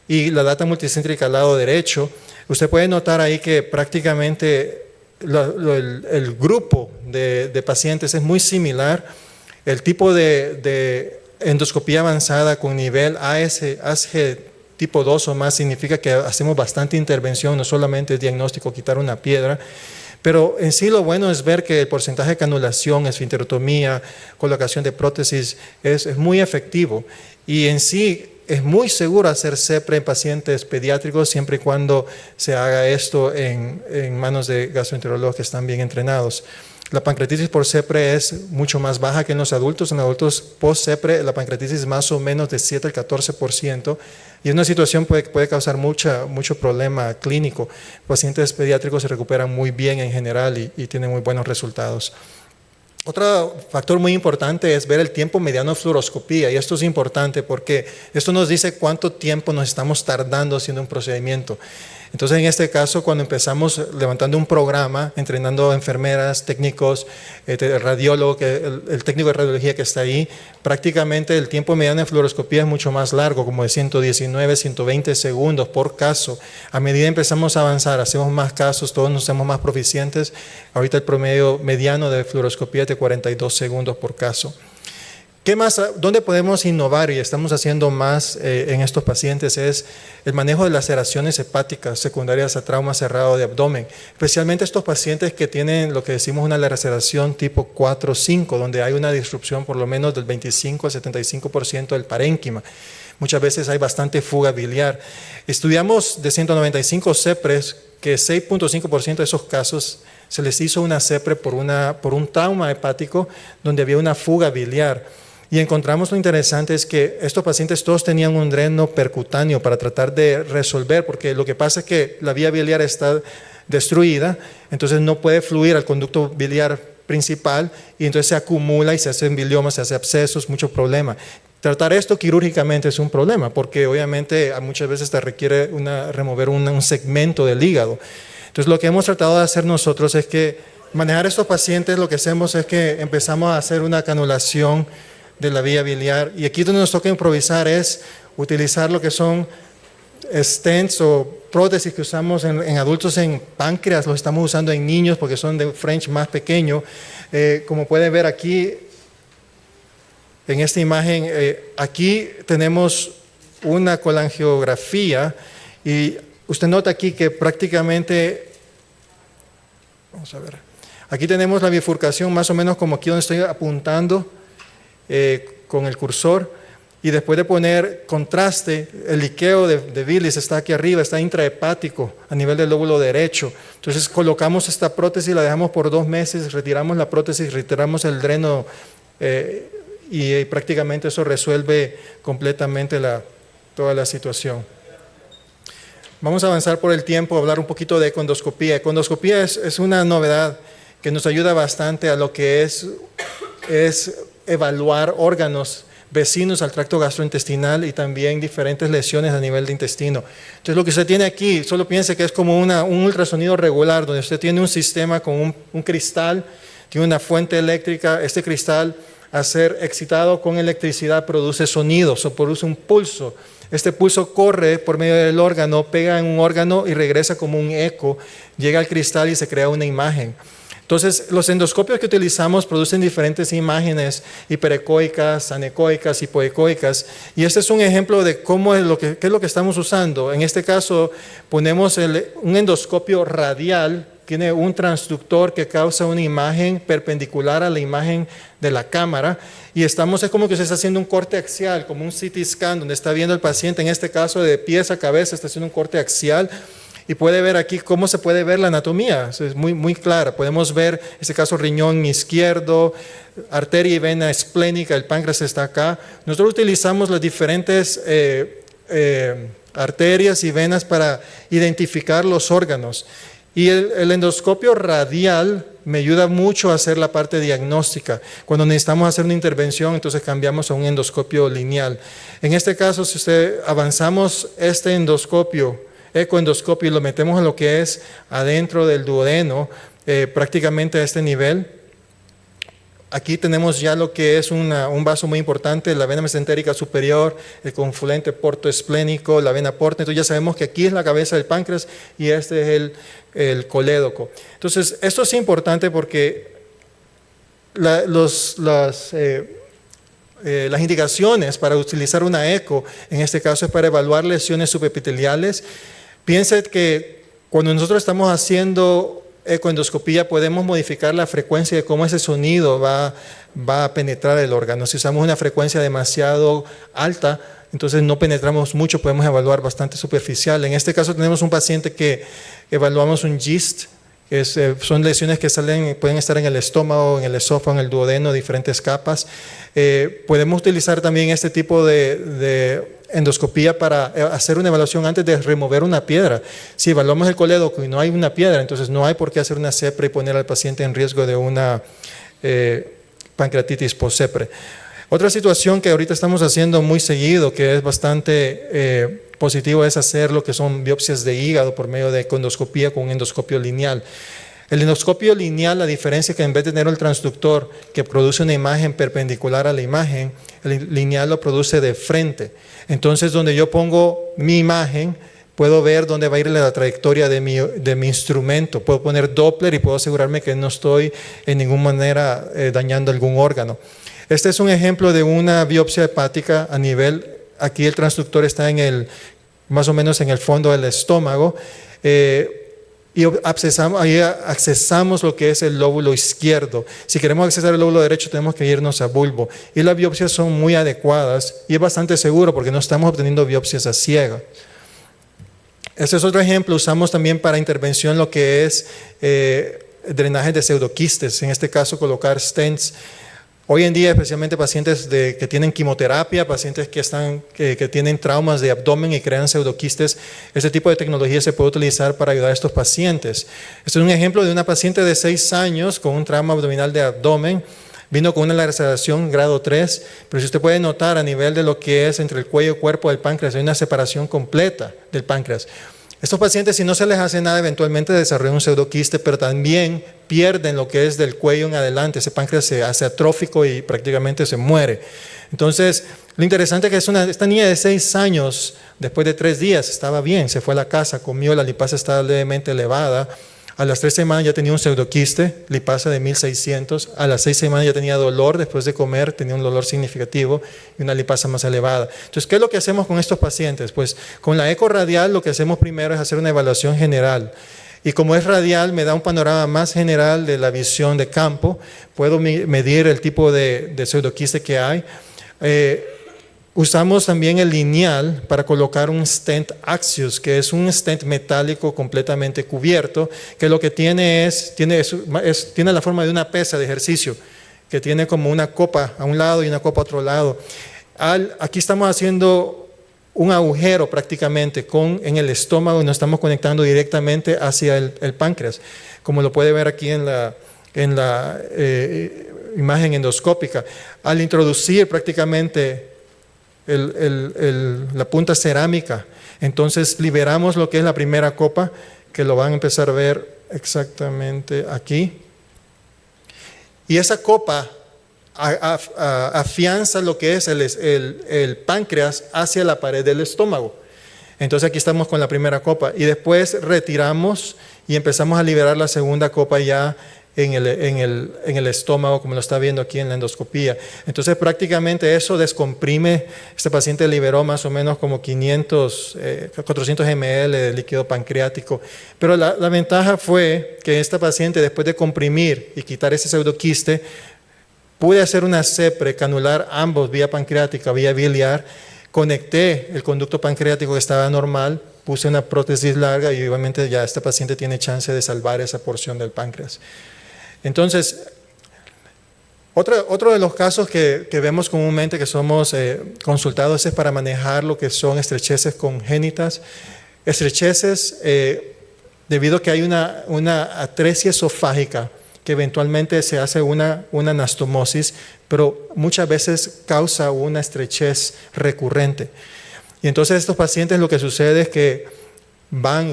y la data multicéntrica al lado derecho. Usted puede notar ahí que prácticamente el grupo de pacientes es muy similar, el tipo de endoscopía avanzada con nivel ASG tipo 2 o más significa que hacemos bastante intervención, no solamente el diagnóstico, quitar una piedra, pero en sí lo bueno es ver que el porcentaje de canulación, esfinterotomía, colocación de prótesis es muy efectivo y en sí es muy seguro hacer CEPRE en pacientes pediátricos siempre y cuando se haga esto en manos de gastroenterólogos que están bien entrenados. La pancreatitis por CEPRE es mucho más baja que en los adultos. En adultos post-CEPRE la pancreatitis es más o menos de 7 al 14% y es una situación que puede causar mucho problema clínico. Pacientes pediátricos se recuperan muy bien en general y tienen muy buenos resultados. Otro factor muy importante es ver el tiempo mediano de fluoroscopía y esto es importante porque esto nos dice cuánto tiempo nos estamos tardando haciendo un procedimiento. Entonces en este caso cuando empezamos levantando un programa, entrenando enfermeras, técnicos, el radiólogo, el técnico de radiología que está ahí, prácticamente el tiempo mediano de fluoroscopía es mucho más largo, como de 119, 120 segundos por caso. A medida que empezamos a avanzar, hacemos más casos, todos nos hacemos más proficientes. Ahorita el promedio mediano de fluoroscopía es de 42 segundos por caso. ¿Qué más? ¿Dónde podemos innovar y estamos haciendo más en estos pacientes? Es el manejo de laceraciones hepáticas secundarias a trauma cerrado de abdomen, especialmente estos pacientes que tienen lo que decimos una laceración tipo 4 o 5, donde hay una disrupción por lo menos del 25 al 75% del parénquima. Muchas veces hay bastante fuga biliar. Estudiamos de 195 CEPRES que 6.5% de esos casos se les hizo una CEPRE por un trauma hepático donde había una fuga biliar. Y encontramos lo interesante es que estos pacientes todos tenían un dreno percutáneo para tratar de resolver, porque lo que pasa es que la vía biliar está destruida, entonces no puede fluir al conducto biliar principal y entonces se acumula y se hacen biliomas, se hacen abscesos, mucho problema. Tratar esto quirúrgicamente es un problema, porque obviamente muchas veces te requiere remover un segmento del hígado. Entonces lo que hemos tratado de hacer nosotros es que manejar estos pacientes, lo que hacemos es que empezamos a hacer una canulación de la vía biliar. Y aquí donde nos toca improvisar es utilizar lo que son stents o prótesis que usamos en adultos en páncreas, los estamos usando en niños porque son de French más pequeño. Como pueden ver aquí, en esta imagen, aquí tenemos una colangiografía y usted nota aquí que prácticamente, vamos a ver, aquí tenemos la bifurcación más o menos como aquí donde estoy apuntando con el cursor. Y después de poner contraste, el liqueo de bilis está aquí arriba, está intrahepático a nivel del lóbulo derecho. Entonces colocamos esta prótesis, la dejamos por 2 meses, retiramos la prótesis, retiramos el dreno y prácticamente eso resuelve completamente toda la situación. Vamos a avanzar por el tiempo, hablar un poquito de econdoscopía. Econdoscopía es una novedad que nos ayuda bastante a lo que es evaluar órganos vecinos al tracto gastrointestinal y también diferentes lesiones a nivel de intestino. Entonces lo que usted tiene aquí, solo piense que es como un ultrasonido regular, donde usted tiene un sistema con un cristal, tiene una fuente eléctrica, este cristal al ser excitado con electricidad produce sonidos o produce un pulso. Este pulso corre por medio del órgano, pega en un órgano y regresa como un eco, llega al cristal y se crea una imagen. Entonces, los endoscopios que utilizamos producen diferentes imágenes hiperecoicas, anecoicas, hipoecoicas, y este es un ejemplo de qué es lo que estamos usando. En este caso, ponemos un endoscopio radial, tiene un transductor que causa una imagen perpendicular a la imagen de la cámara, y es como que se está haciendo un corte axial, como un CT scan, donde está viendo el paciente, en este caso de pies a cabeza, está haciendo un corte axial. Y puede ver aquí cómo se puede ver la anatomía, es muy, muy clara. Podemos ver, en este caso, riñón izquierdo, arteria y vena esplénica, el páncreas está acá. Nosotros utilizamos las diferentes arterias y venas para identificar los órganos. Y el endoscopio radial me ayuda mucho a hacer la parte diagnóstica. Cuando necesitamos hacer una intervención, entonces cambiamos a un endoscopio lineal. En este caso, si avanzamos este ecoendoscopio y lo metemos en lo que es adentro del duodeno, prácticamente a este nivel. Aquí tenemos ya lo que es un vaso muy importante, la vena mesentérica superior, el confluente portoesplénico, la vena porta. Entonces ya sabemos que aquí es la cabeza del páncreas y este es el colédoco. Entonces esto es importante porque las indicaciones para utilizar una eco, en este caso es para evaluar lesiones subepiteliales. Piense que cuando nosotros estamos haciendo ecoendoscopía podemos modificar la frecuencia de cómo ese sonido va a penetrar el órgano. Si usamos una frecuencia demasiado alta, entonces no penetramos mucho, podemos evaluar bastante superficial. En este caso tenemos un paciente que evaluamos un GIST, que son lesiones que pueden estar en el estómago, en el esófago, en el duodeno, diferentes capas. Podemos utilizar también este tipo de endoscopía para hacer una evaluación antes de remover una piedra. Si evaluamos el colédoco y no hay una piedra, entonces no hay por qué hacer una CEPRE y poner al paciente en riesgo de una pancreatitis post-CEPRE. Otra situación que ahorita estamos haciendo muy seguido, que es bastante positivo, es hacer lo que son biopsias de hígado por medio de endoscopía con un endoscopio lineal. El endoscopio lineal, la diferencia es que en vez de tener el transductor que produce una imagen perpendicular a la imagen, el lineal lo produce de frente. Entonces, donde yo pongo mi imagen, puedo ver dónde va a ir la trayectoria de mi instrumento. Puedo poner Doppler y puedo asegurarme que no estoy en ninguna manera dañando algún órgano. Este es un ejemplo de una biopsia hepática a nivel, aquí el transductor está más o menos en el fondo del estómago, y ahí accesamos lo que es el lóbulo izquierdo. Si queremos accesar el lóbulo derecho tenemos que irnos a bulbo, y las biopsias son muy adecuadas y es bastante seguro porque no estamos obteniendo biopsias a ciega. Este es otro ejemplo, usamos también para intervención lo que es drenaje de pseudoquistes, en este caso colocar stents. Hoy en día, especialmente pacientes que tienen quimioterapia, pacientes que tienen traumas de abdomen y crean pseudoquistes, este tipo de tecnología se puede utilizar para ayudar a estos pacientes. Este es un ejemplo de una paciente de 6 años con un trauma abdominal de abdomen. Vino con una laceración grado 3, pero si usted puede notar a nivel de lo que es entre el cuello y el cuerpo del páncreas, hay una separación completa del páncreas. Estos pacientes, si no se les hace nada, eventualmente desarrollan un pseudoquiste, pero también pierden lo que es del cuello en adelante. Ese páncreas se hace atrófico y prácticamente se muere. Entonces, lo interesante es que esta niña de 6 años, después de 3 días, estaba bien, se fue a la casa, comió, la lipasa estaba levemente elevada. A las 3 semanas ya tenía un pseudoquiste, lipasa de 1600. A las 6 semanas ya tenía dolor después de comer, tenía un dolor significativo y una lipasa más elevada. Entonces, ¿qué es lo que hacemos con estos pacientes? Pues con la eco radial lo que hacemos primero es hacer una evaluación general. Y como es radial, me da un panorama más general de la visión de campo. Puedo medir el tipo de pseudoquiste que hay. Usamos también el lineal para colocar un stent Axios, que es un stent metálico completamente cubierto, que lo que tiene tiene la forma de una pesa de ejercicio, que tiene como una copa a un lado y una copa a otro lado. Aquí estamos haciendo un agujero prácticamente en el estómago y nos estamos conectando directamente hacia el páncreas, como lo puede ver aquí en la imagen endoscópica. Al introducir prácticamente la punta cerámica, entonces liberamos lo que es la primera copa, que lo van a empezar a ver exactamente aquí. Y esa copa afianza lo que es el páncreas hacia la pared del estómago. Entonces aquí estamos con la primera copa y después retiramos y empezamos a liberar la segunda copa ya en el estómago, como lo está viendo aquí en la endoscopía. Entonces prácticamente eso descomprime. Este paciente liberó más o menos como 400 ml de líquido pancreático, pero la ventaja fue que esta paciente, después de comprimir y quitar ese pseudoquiste, pude hacer una CEPRE, canular ambos, vía pancreática, vía biliar, conecté el conducto pancreático que estaba normal, puse una prótesis larga y obviamente ya este paciente tiene chance de salvar esa porción del páncreas. Entonces, otro de los casos que vemos comúnmente que somos consultados es para manejar lo que son estrecheces congénitas. Estrecheces debido a que hay una atresia esofágica, que eventualmente se hace una anastomosis, pero muchas veces causa una estrechez recurrente. Y entonces estos pacientes lo que sucede es que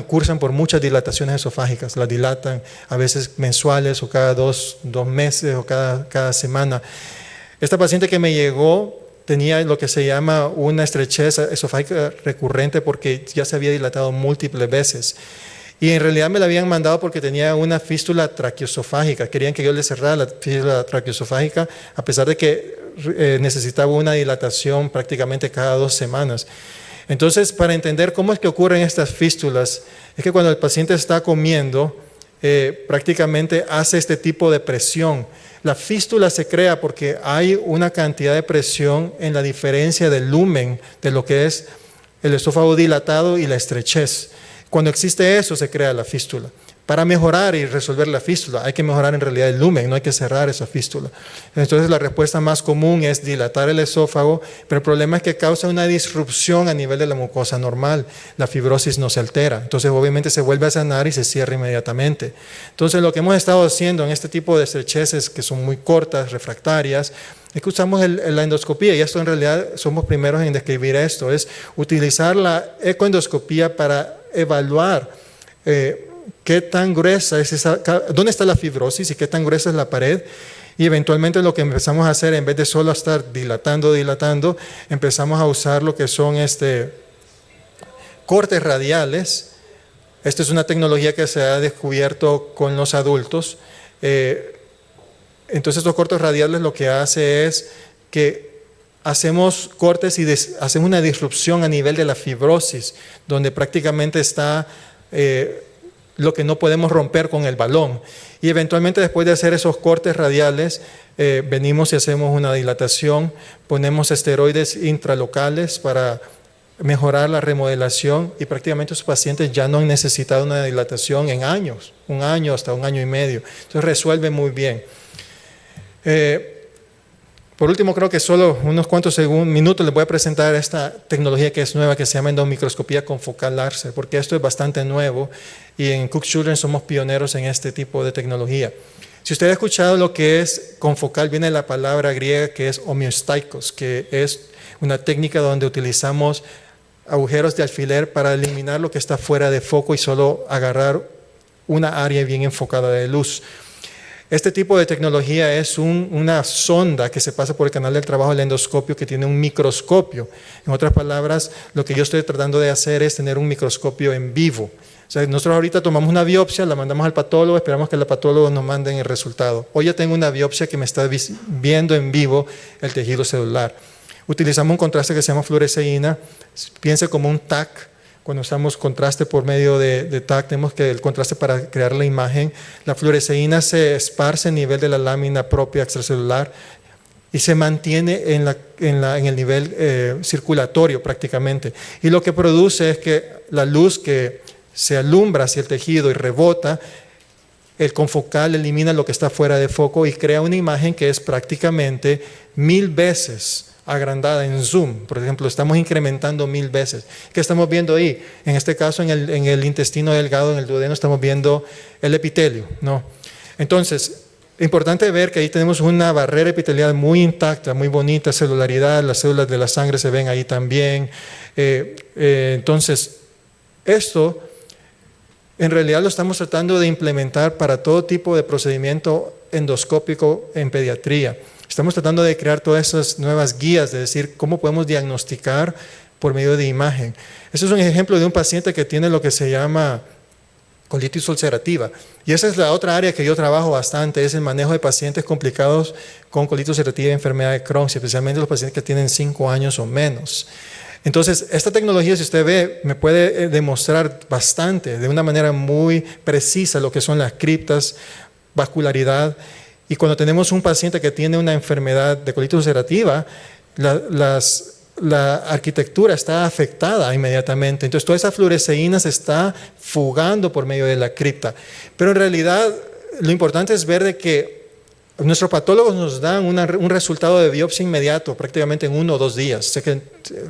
cursan por muchas dilataciones esofágicas, las dilatan a veces mensuales o cada dos meses o cada semana. Esta paciente que me llegó tenía lo que se llama una estrechez esofágica recurrente porque ya se había dilatado múltiples veces. Y en realidad me la habían mandado porque tenía una fístula traqueosofágica. Querían que yo le cerrara la fístula traqueosofágica a pesar de que necesitaba una dilatación prácticamente cada 2 semanas. Entonces, para entender cómo es que ocurren estas fístulas, es que cuando el paciente está comiendo, prácticamente hace este tipo de presión. La fístula se crea porque hay una cantidad de presión en la diferencia del lumen de lo que es el esófago dilatado y la estrechez. Cuando existe eso, se crea la fístula. Para mejorar y resolver la fístula, hay que mejorar en realidad el lumen, no hay que cerrar esa fístula. Entonces la respuesta más común es dilatar el esófago, pero el problema es que causa una disrupción a nivel de la mucosa normal. La fibrosis no se altera, entonces obviamente se vuelve a sanar y se cierra inmediatamente. Entonces lo que hemos estado haciendo en este tipo de estrecheces que son muy cortas, refractarias, es que usamos la endoscopía, y esto en realidad somos primeros en describir esto, es utilizar la ecoendoscopía para evaluar qué tan gruesa es dónde está la fibrosis y qué tan gruesa es la pared. Y eventualmente lo que empezamos a hacer, en vez de solo estar dilatando, empezamos a usar lo que son cortes radiales. Esta es una tecnología que se ha descubierto con los adultos. Entonces estos cortes radiales lo que hace es que hacemos cortes y hacemos una disrupción a nivel de la fibrosis, donde prácticamente está lo que no podemos romper con el balón. Y eventualmente después de hacer esos cortes radiales, venimos y hacemos una dilatación, ponemos esteroides intralocales para mejorar la remodelación y prácticamente los pacientes ya no han necesitado una dilatación en años, 1 año hasta 1 año y medio. Entonces resuelve muy bien. Por último, creo que solo unos cuantos minutos les voy a presentar esta tecnología que es nueva, que se llama endomicroscopía confocal láser, porque esto es bastante nuevo y en Cook Children somos pioneros en este tipo de tecnología. Si usted ha escuchado lo que es confocal, viene de la palabra griega que es homeostaikos, que es una técnica donde utilizamos agujeros de alfiler para eliminar lo que está fuera de foco y solo agarrar una área bien enfocada de luz. Este tipo de tecnología es una sonda que se pasa por el canal del trabajo del endoscopio que tiene un microscopio. En otras palabras, lo que yo estoy tratando de hacer es tener un microscopio en vivo. O sea, nosotros ahorita tomamos una biopsia, la mandamos al patólogo, esperamos que el patólogo nos mande el resultado. Hoy ya tengo una biopsia que me está viendo en vivo el tejido celular. Utilizamos un contraste que se llama fluoresceína, piense como un TAC. Cuando usamos contraste por medio de TAC, tenemos que el contraste para crear la imagen. La fluoresceína se esparce a nivel de la lámina propia extracelular y se mantiene en el nivel circulatorio prácticamente. Y lo que produce es que la luz que se alumbra hacia el tejido y rebota, el confocal elimina lo que está fuera de foco y crea una imagen que es prácticamente 1000 veces agrandada en zoom. Por ejemplo, estamos incrementando 1000 veces. ¿Qué estamos viendo ahí? En este caso, en el intestino delgado, en el duodeno, estamos viendo el epitelio, ¿no? Entonces, importante ver que ahí tenemos una barrera epitelial muy intacta, muy bonita, celularidad, las células de la sangre se ven ahí también. Entonces, esto en realidad lo estamos tratando de implementar para todo tipo de procedimiento endoscópico en pediatría. Estamos tratando de crear todas esas nuevas guías, de decir cómo podemos diagnosticar por medio de imagen. Este es un ejemplo de un paciente que tiene lo que se llama colitis ulcerativa. Y esa es la otra área que yo trabajo bastante, es el manejo de pacientes complicados con colitis ulcerativa y enfermedad de Crohn, especialmente los pacientes que tienen 5 años o menos. Entonces, esta tecnología, si usted ve, me puede demostrar bastante, de una manera muy precisa, lo que son las criptas, vascularidad. Y cuando tenemos un paciente que tiene una enfermedad de colitis ulcerativa, la arquitectura está afectada inmediatamente. Entonces, toda esa fluoresceína se está fugando por medio de la cripta. Pero en realidad, lo importante es ver de que nuestros patólogos nos dan un resultado de biopsia inmediato, prácticamente en 1 o 2 días. Sé que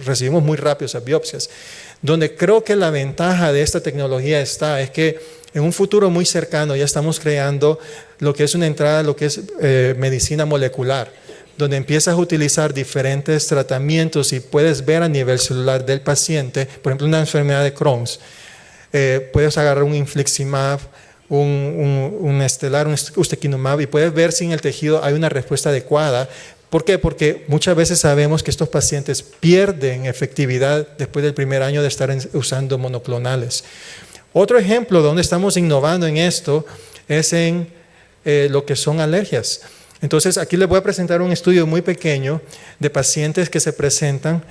recibimos muy rápido esas biopsias. Donde creo que la ventaja de esta tecnología es que en un futuro muy cercano ya estamos creando lo que es una entrada a lo que es medicina molecular, donde empiezas a utilizar diferentes tratamientos y puedes ver a nivel celular del paciente, por ejemplo, una enfermedad de Crohn, puedes agarrar un infliximab, un estelar, un ustekinumab y puedes ver si en el tejido hay una respuesta adecuada. ¿Por qué? Porque muchas veces sabemos que estos pacientes pierden efectividad después del primer año de estar usando monoclonales. Otro ejemplo donde estamos innovando en esto es en lo que son alergias. Entonces, aquí les voy a presentar un estudio muy pequeño de pacientes que se presentan,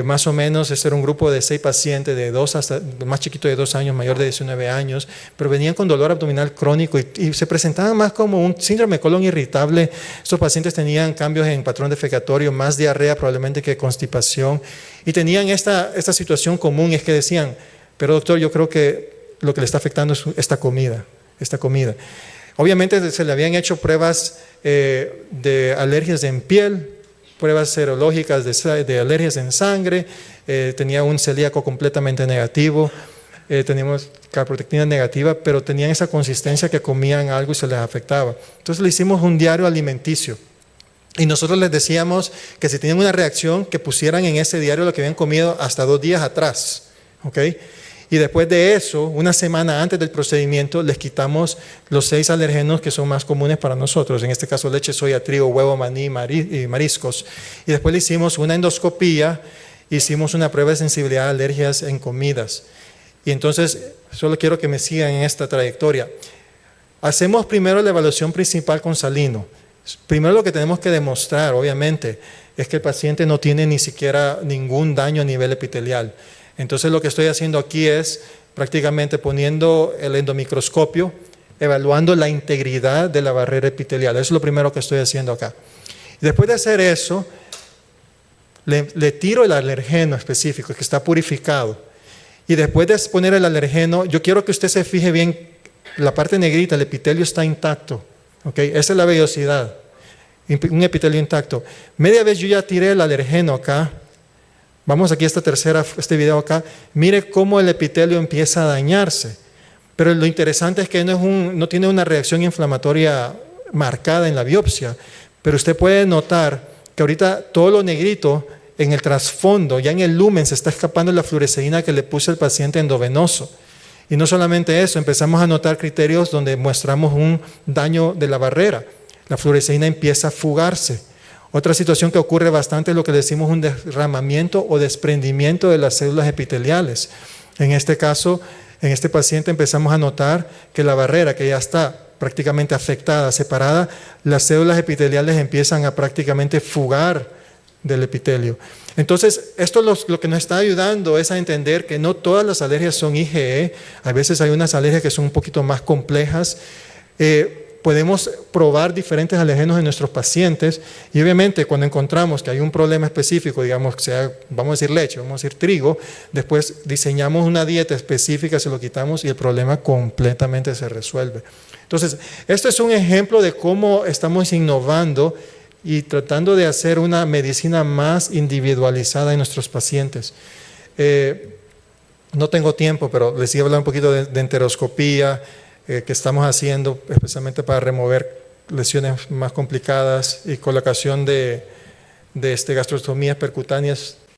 más o menos, este era un grupo de 6 pacientes, de 2 hasta más chiquito de 2 años, mayor de 19 años, pero venían con dolor abdominal crónico y se presentaban más como un síndrome de colon irritable. Estos pacientes tenían cambios en patrón defecatorio, más diarrea probablemente que constipación, y tenían esta situación común, es que decían, pero doctor, yo creo que lo que le está afectando es esta comida. Obviamente se le habían hecho pruebas de alergias en piel, pruebas serológicas de alergias en sangre, tenía un celíaco completamente negativo, teníamos calprotectina negativa, pero tenían esa consistencia que comían algo y se les afectaba. Entonces le hicimos un diario alimenticio y nosotros les decíamos que si tenían una reacción, que pusieran en ese diario lo que habían comido hasta 2 días atrás, ¿ok? Y después de eso, una semana antes del procedimiento, les quitamos los 6 alergenos que son más comunes para nosotros, en este caso leche, soya, trigo, huevo, maní y mariscos. Y después le hicimos una endoscopía, hicimos una prueba de sensibilidad a alergias en comidas. Y entonces, solo quiero que me sigan en esta trayectoria. Hacemos primero la evaluación principal con salino. Primero lo que tenemos que demostrar, obviamente, es que el paciente no tiene ni siquiera ningún daño a nivel epitelial. Entonces lo que estoy haciendo aquí es prácticamente poniendo el endomicroscopio, evaluando la integridad de la barrera epitelial. Eso es lo primero que estoy haciendo acá. Y después de hacer eso, le tiro el alergeno específico que está purificado. Y después de poner el alergeno, yo quiero que usted se fije bien, la parte negrita, el epitelio está intacto. ¿Okay? Esa es la vellosidad, un epitelio intacto. Media vez yo ya tiré el alergeno acá. Vamos aquí a este video acá. Mire cómo el epitelio empieza a dañarse. Pero lo interesante es que no tiene una reacción inflamatoria marcada en la biopsia. Pero usted puede notar que ahorita todo lo negrito en el trasfondo, ya en el lumen, se está escapando la fluoresceína que le puso el paciente endovenoso. Y no solamente eso, empezamos a notar criterios donde mostramos un daño de la barrera. La fluoresceína empieza a fugarse. Otra situación que ocurre bastante es lo que decimos un derramamiento o desprendimiento de las células epiteliales. En este caso, en este paciente empezamos a notar que la barrera, que ya está prácticamente afectada, separada, las células epiteliales empiezan a prácticamente fugar del epitelio. Entonces, esto lo que nos está ayudando es a entender que no todas las alergias son IgE. A veces hay unas alergias que son un poquito más complejas. Podemos probar diferentes alergenos en nuestros pacientes y obviamente cuando encontramos que hay un problema específico, digamos que sea, vamos a decir leche, vamos a decir trigo, después diseñamos una dieta específica, se lo quitamos y el problema completamente se resuelve. Entonces, esto es un ejemplo de cómo estamos innovando y tratando de hacer una medicina más individualizada en nuestros pacientes. No tengo tiempo, pero les iba a hablar un poquito de enteroscopía, que estamos haciendo especialmente para remover lesiones más complicadas y colocación de gastrostomías percutáneas